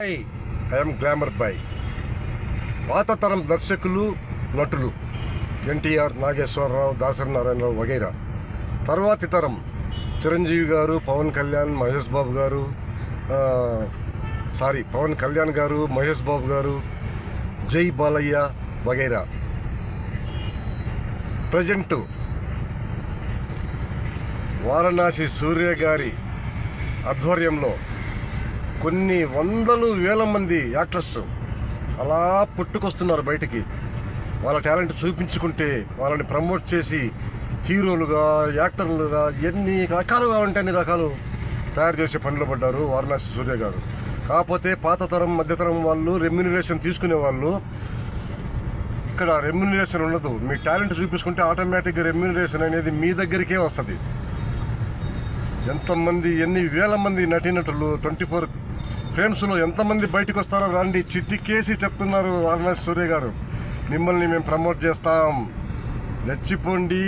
I'm glamour boy. పాత తరం దర్శకులు, నటులు ఎన్టీఆర్, నాగేశ్వరరావు, దాసరి నారాయణరావు వగైరా. తర్వాతి తరం చిరంజీవి గారు, పవన్ కళ్యాణ్ గారు, మహేష్ బాబు గారు, జై బాలయ్య వగైరా. ప్రజెంటు వారణాసి సూర్య గారి ఆధ్వర్యంలో కొన్ని వందలు వేల మంది యాక్టర్స్ అలా పుట్టుకొస్తున్నారు బయటికి. వాళ్ళ టాలెంట్ చూపించుకుంటే వాళ్ళని ప్రమోట్ చేసి హీరోలుగా, యాక్టర్లుగా ఎన్ని రకాలు కావాలంటే అన్ని రకాలు తయారు చేసే పనిలో పడ్డారు వారణాసి సూర్య గారు. కాకపోతే పాత తరం, మధ్యతరం వాళ్ళు రెమ్యూనరేషన్ తీసుకునే వాళ్ళు. ఇక్కడ రెమ్యూనరేషన్ ఉండదు. మీ టాలెంట్ చూపించుకుంటే ఆటోమేటిక్గా రెమ్యూనరేషన్ అనేది మీ దగ్గరికే వస్తుంది. ఎంతమంది, ఎన్ని వేల మంది నటీనటులు 24 ఫ్రేమ్స్లో ఎంతమంది బయటకు వస్తారో రండి, చిట్టికేసి చెప్తున్నారు వారణాసి సూర్య గారు. మిమ్మల్ని మేము ప్రమోట్ చేస్తాం, రెచ్చిపోండి,